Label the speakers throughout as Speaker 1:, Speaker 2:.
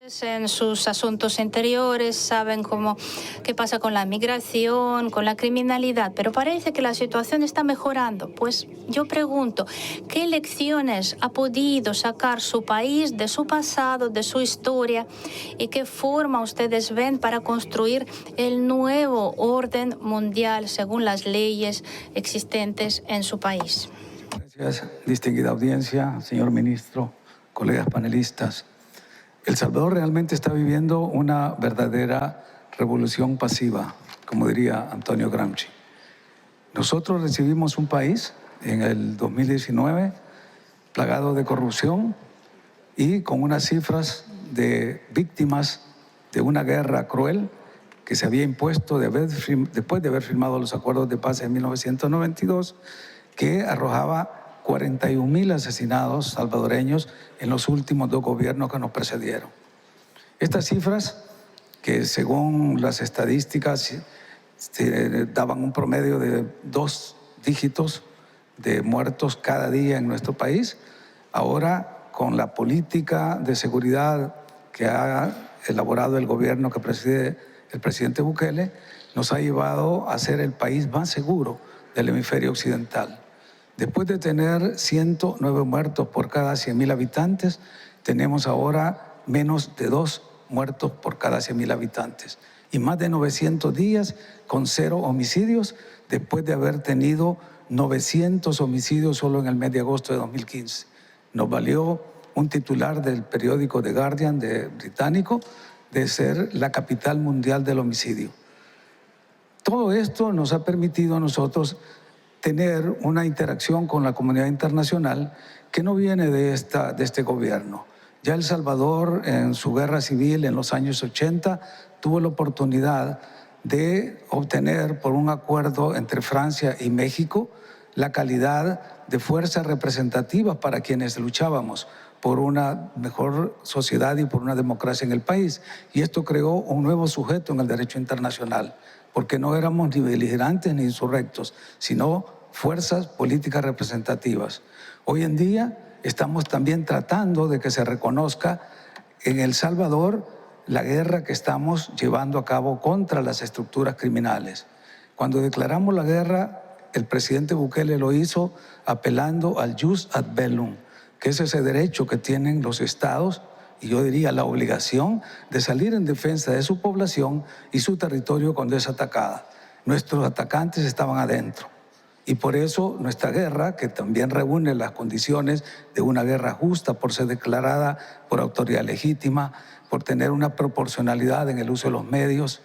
Speaker 1: En sus asuntos interiores saben qué pasa con la migración, con la criminalidad, pero parece que la situación está mejorando. Pues yo pregunto, ¿qué lecciones ha podido sacar su país de su pasado, de su historia, y qué forma ustedes ven para construir el nuevo orden mundial según las leyes existentes en su país?
Speaker 2: Gracias, distinguida audiencia, señor ministro, colegas panelistas. El Salvador realmente está viviendo una verdadera revolución pasiva, como diría Antonio Gramsci. Nosotros recibimos un país en el 2019 plagado de corrupción y con unas cifras de víctimas de una guerra cruel que se había impuesto después de haber firmado los acuerdos de paz en 1992, que arrojaba 41.000 asesinados salvadoreños en los últimos 2 gobiernos que nos precedieron. Estas cifras, que según las estadísticas daban un promedio de 2 dígitos de muertos cada día en nuestro país, ahora con la política de seguridad que ha elaborado el gobierno que preside el presidente Bukele, nos ha llevado a ser el país más seguro del hemisferio occidental. Después de tener 109 muertos por cada 100.000 habitantes, tenemos ahora menos de 2 muertos por cada 100.000 habitantes y más de 900 días con 0 homicidios después de haber tenido 900 homicidios solo en el mes de agosto de 2015. Nos valió un titular del periódico The Guardian británico de ser la capital mundial del homicidio. Todo esto nos ha permitido a nosotros tener una interacción con la comunidad internacional que no viene de este gobierno. Ya El Salvador, en su guerra civil en los años 80, tuvo la oportunidad de obtener por un acuerdo entre Francia y México la calidad de fuerzas representativas para quienes luchábamos por una mejor sociedad y por una democracia en el país. Y esto creó un nuevo sujeto en el derecho internacional, porque no éramos ni beligerantes ni insurrectos, sino fuerzas políticas representativas. Hoy en día estamos también tratando de que se reconozca en El Salvador la guerra que estamos llevando a cabo contra las estructuras criminales. Cuando declaramos la guerra, el presidente Bukele lo hizo apelando al jus ad bellum, que es ese derecho que tienen los estados, y yo diría la obligación de salir en defensa de su población y su territorio cuando es atacada. Nuestros atacantes estaban adentro. Y por eso nuestra guerra, que también reúne las condiciones de una guerra justa por ser declarada por autoridad legítima, por tener una proporcionalidad en el uso de los medios,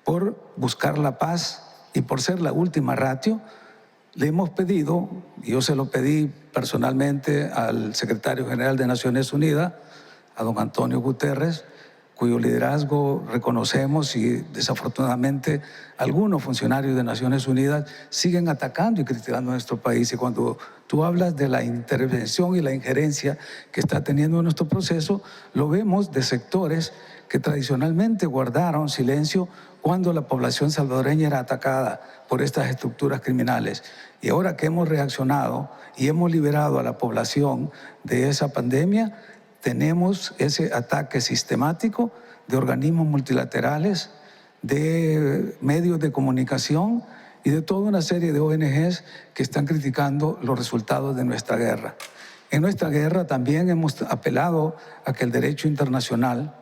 Speaker 2: por buscar la paz y por ser la última ratio, le hemos pedido, y yo se lo pedí personalmente al secretario general de Naciones Unidas, a don Antonio Guterres, cuyo liderazgo reconocemos, y desafortunadamente algunos funcionarios de Naciones Unidas siguen atacando y criticando a nuestro país. Y cuando tú hablas de la intervención y la injerencia que está teniendo nuestro proceso, lo vemos de sectores que tradicionalmente guardaron silencio cuando la población salvadoreña era atacada por estas estructuras criminales. Y ahora que hemos reaccionado y hemos liberado a la población de esa pandemia, tenemos ese ataque sistemático de organismos multilaterales, de medios de comunicación y de toda una serie de ONGs que están criticando los resultados de nuestra guerra. En nuestra guerra también hemos apelado a que el derecho internacional,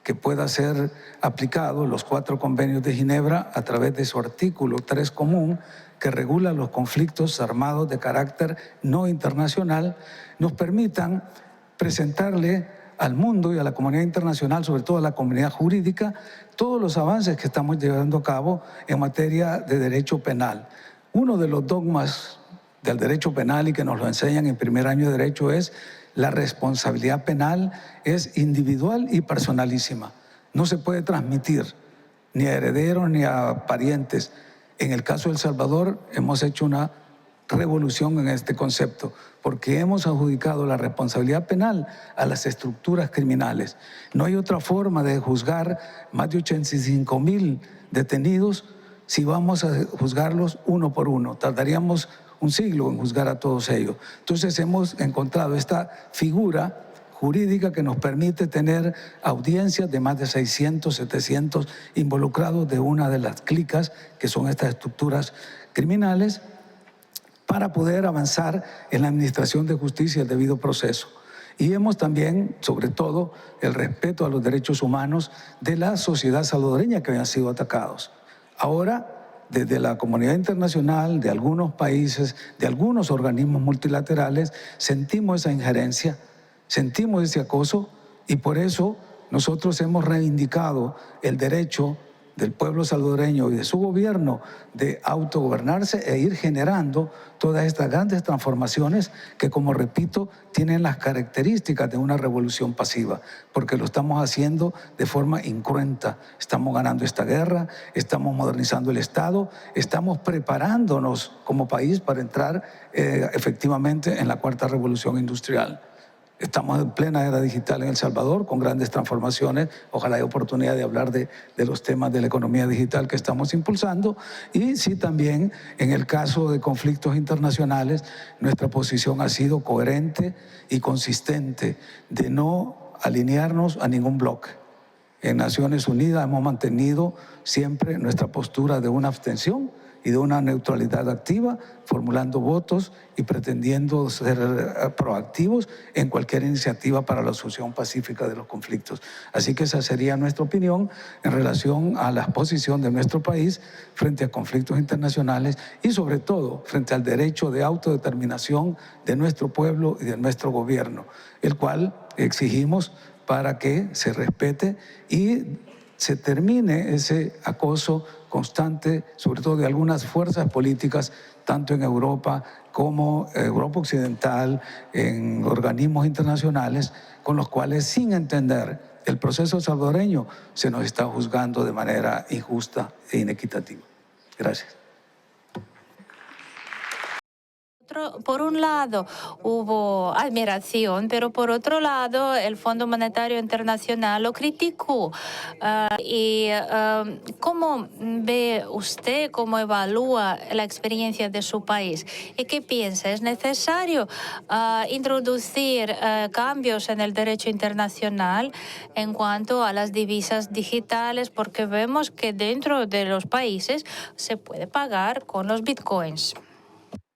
Speaker 2: que pueda ser aplicado, los 4 convenios de Ginebra, a través de su artículo 3 común, que regula los conflictos armados de carácter no internacional, nos permitan presentarle al mundo y a la comunidad internacional, sobre todo a la comunidad jurídica, todos los avances que estamos llevando a cabo en materia de derecho penal. Uno de los dogmas del derecho penal, y que nos lo enseñan en primer año de derecho, es la responsabilidad penal es individual y personalísima. No se puede transmitir ni a herederos ni a parientes. En el caso de El Salvador hemos hecho una revolución en este concepto, porque hemos adjudicado la responsabilidad penal a las estructuras criminales. No hay otra forma de juzgar más de 85.000 detenidos si vamos a juzgarlos uno por uno. Tardaríamos un siglo en juzgar a todos ellos. Entonces hemos encontrado esta figura jurídica que nos permite tener audiencias de más de 600, 700 involucrados de una de las clicas, que son estas estructuras criminales, para poder avanzar en la administración de justicia y el debido proceso. Y vemos también, sobre todo, el respeto a los derechos humanos de la sociedad salvadoreña que habían sido atacados. Ahora, desde la comunidad internacional, de algunos países, de algunos organismos multilaterales, sentimos esa injerencia, sentimos ese acoso y por eso nosotros hemos reivindicado el derecho del pueblo salvadoreño y de su gobierno de autogobernarse e ir generando todas estas grandes transformaciones que, como repito, tienen las características de una revolución pasiva, porque lo estamos haciendo de forma incruenta. Estamos ganando esta guerra, estamos modernizando el Estado, estamos preparándonos como país para entrar efectivamente en la cuarta revolución industrial. Estamos en plena era digital en El Salvador, con grandes transformaciones. Ojalá haya oportunidad de hablar de los temas de la economía digital que estamos impulsando. Y sí, también en el caso de conflictos internacionales, nuestra posición ha sido coherente y consistente de no alinearnos a ningún bloque. En Naciones Unidas hemos mantenido siempre nuestra postura de una abstención y de una neutralidad activa, formulando votos y pretendiendo ser proactivos en cualquier iniciativa para la solución pacífica de los conflictos. Así que esa sería nuestra opinión en relación a la posición de nuestro país frente a conflictos internacionales y sobre todo frente al derecho de autodeterminación de nuestro pueblo y de nuestro gobierno, el cual exigimos para que se respete y se termine ese acoso constante, sobre todo de algunas fuerzas políticas, tanto en Europa como Europa Occidental, en organismos internacionales, con los cuales, sin entender el proceso salvadoreño, se nos está juzgando de manera injusta e inequitativa. Gracias.
Speaker 1: Por un lado hubo admiración, pero por otro lado el Fondo Monetario Internacional lo criticó. ¿Cómo ve usted, cómo evalúa la experiencia de su país? ¿Y qué piensa? ¿Es necesario introducir cambios en el derecho internacional en cuanto a las divisas digitales? Porque vemos que dentro de los países se puede pagar con los bitcoins.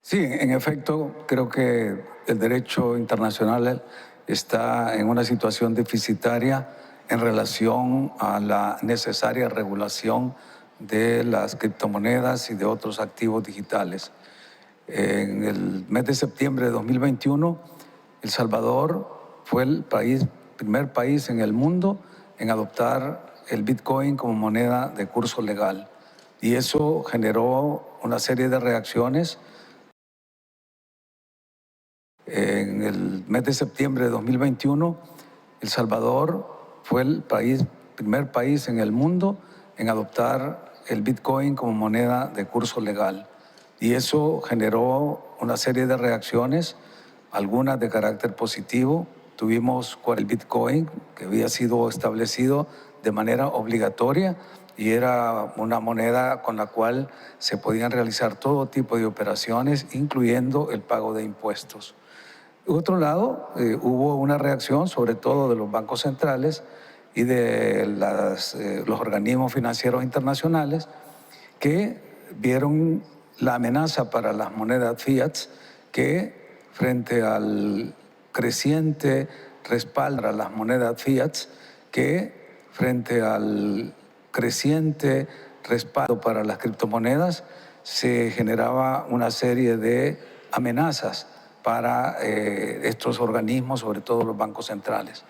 Speaker 2: Sí, en efecto, creo que el derecho internacional está en una situación deficitaria en relación a la necesaria regulación de las criptomonedas y de otros activos digitales. En el mes de septiembre de 2021, El Salvador fue el primer país en el mundo en adoptar el Bitcoin como moneda de curso legal. Y eso generó una serie de reacciones. En el mes de septiembre de 2021, El Salvador fue el primer país en el mundo en adoptar el Bitcoin como moneda de curso legal. Y eso generó una serie de reacciones, algunas de carácter positivo. Tuvimos el Bitcoin, que había sido establecido de manera obligatoria y era una moneda con la cual se podían realizar todo tipo de operaciones, incluyendo el pago de impuestos. Por otro lado, hubo una reacción, sobre todo de los bancos centrales y de los organismos financieros internacionales, que vieron la amenaza para las monedas fiat, que frente al creciente respaldo a las monedas fiat, que frente al creciente respaldo para las criptomonedas, se generaba una serie de amenazas para estos organismos, sobre todo los bancos centrales.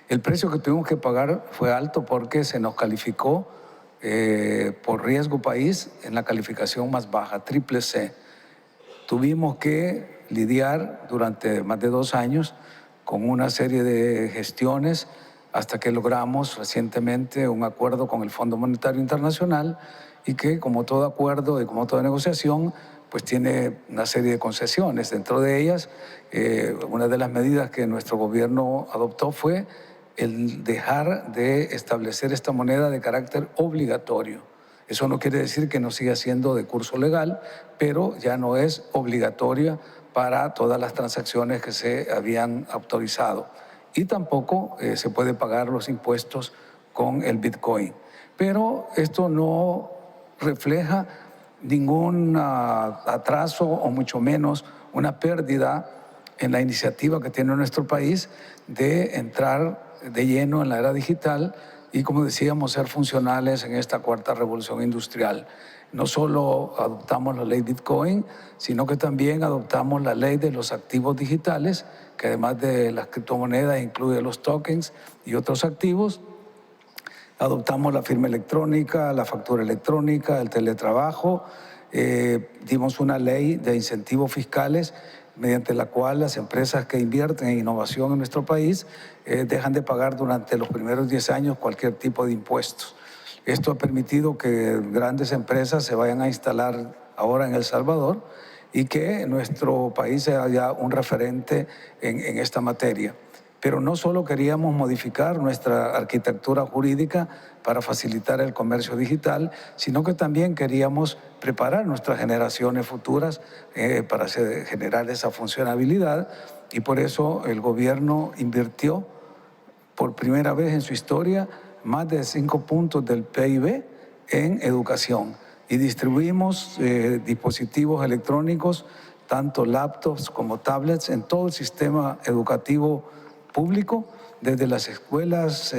Speaker 2: El precio que tuvimos que pagar fue alto porque se nos calificó por riesgo país en la calificación más baja, CCC. Tuvimos que lidiar durante más de 2 años con una serie de gestiones hasta que logramos recientemente un acuerdo con el Fondo Monetario Internacional y que, como todo acuerdo y como toda negociación, pues tiene una serie de concesiones. Dentro de ellas, una de las medidas que nuestro gobierno adoptó fue el dejar de establecer esta moneda de carácter obligatorio. Eso no quiere decir que no siga siendo de curso legal, pero ya no es obligatoria para todas las transacciones que se habían autorizado. y tampoco se puede pagar los impuestos con el Bitcoin. Pero esto no refleja ningún atraso o mucho menos una pérdida en la iniciativa que tiene nuestro país de entrar de lleno en la era digital y, como decíamos, ser funcionales en esta cuarta revolución industrial. No solo adoptamos la ley Bitcoin, sino que también adoptamos la ley de los activos digitales, que además de las criptomonedas incluye los tokens y otros activos. Adoptamos la firma electrónica, la factura electrónica, el teletrabajo. Dimos una ley de incentivos fiscales mediante la cual las empresas que invierten en innovación en nuestro país dejan de pagar durante los primeros 10 años cualquier tipo de impuestos. Esto ha permitido que grandes empresas se vayan a instalar ahora en El Salvador y que nuestro país sea ya un referente en esta materia. Pero no solo queríamos modificar nuestra arquitectura jurídica para facilitar el comercio digital, sino que también queríamos preparar nuestras generaciones futuras para generar esa funcionalidad, y por eso el gobierno invirtió por primera vez en su historia más de 5 puntos del PIB en educación, y distribuimos dispositivos electrónicos, tanto laptops como tablets, en todo el sistema educativo público, desde las escuelas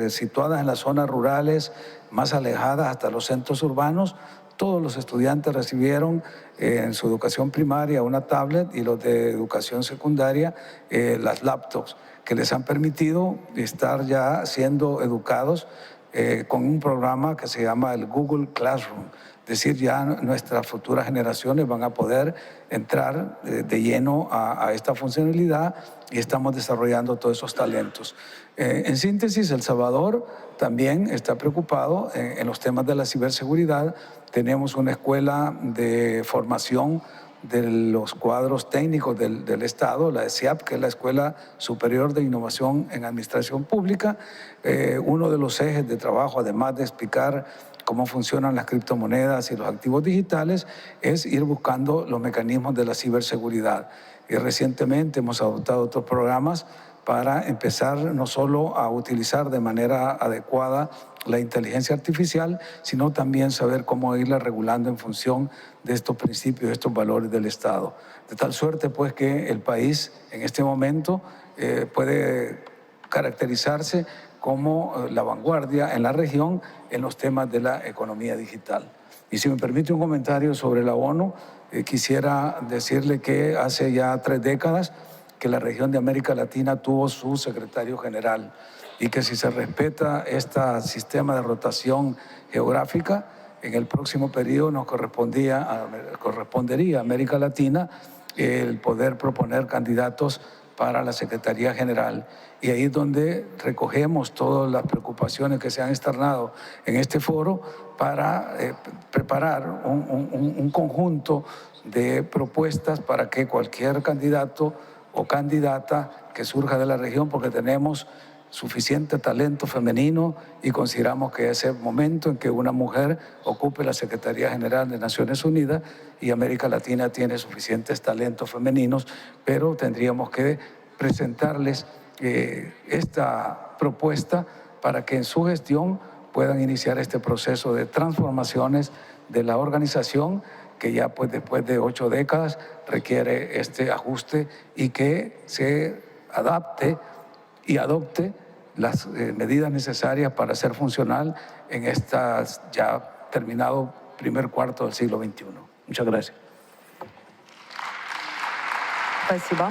Speaker 2: situadas en las zonas rurales más alejadas hasta los centros urbanos. Todos los estudiantes recibieron en su educación primaria una tablet, y los de educación secundaria las laptops, que les han permitido estar ya siendo educados con un programa que se llama el Google Classroom. Es decir, ya nuestras futuras generaciones van a poder entrar de lleno a esta funcionalidad, y estamos desarrollando todos esos talentos. En síntesis, El Salvador también está preocupado en los temas de la ciberseguridad. Tenemos una escuela de formación de los cuadros técnicos del Estado, la ESIAP, que es la Escuela Superior de Innovación en Administración Pública. Uno de los ejes de trabajo, además de explicar cómo funcionan las criptomonedas y los activos digitales, es ir buscando los mecanismos de la ciberseguridad. Y recientemente hemos adoptado otros programas para empezar no solo a utilizar de manera adecuada la inteligencia artificial, sino también saber cómo irla regulando en función de estos principios, de estos valores del Estado. De tal suerte, pues, que el país en este momento puede caracterizarse como la vanguardia en la región en los temas de la economía digital. Y si me permite un comentario sobre la ONU, quisiera decirle que hace ya 3 décadas que la región de América Latina tuvo su secretario general, y que si se respeta este sistema de rotación geográfica, en el próximo periodo nos correspondería a América Latina el poder proponer candidatos para la Secretaría General. Y ahí es donde recogemos todas las preocupaciones que se han externado en este foro para preparar un conjunto de propuestas para que cualquier candidato o candidata que surja de la región, porque tenemos suficiente talento femenino y consideramos que es el momento en que una mujer ocupe la Secretaría General de Naciones Unidas, y América Latina tiene suficientes talentos femeninos, pero tendríamos que presentarles esta propuesta para que en su gestión puedan iniciar este proceso de transformaciones de la organización, que ya pues después de 8 décadas requiere este ajuste, y que se adapte y adopte las medidas necesarias para ser funcional en estas ya terminado primer cuarto del siglo XXI. Muchas gracias.
Speaker 3: Спасибо.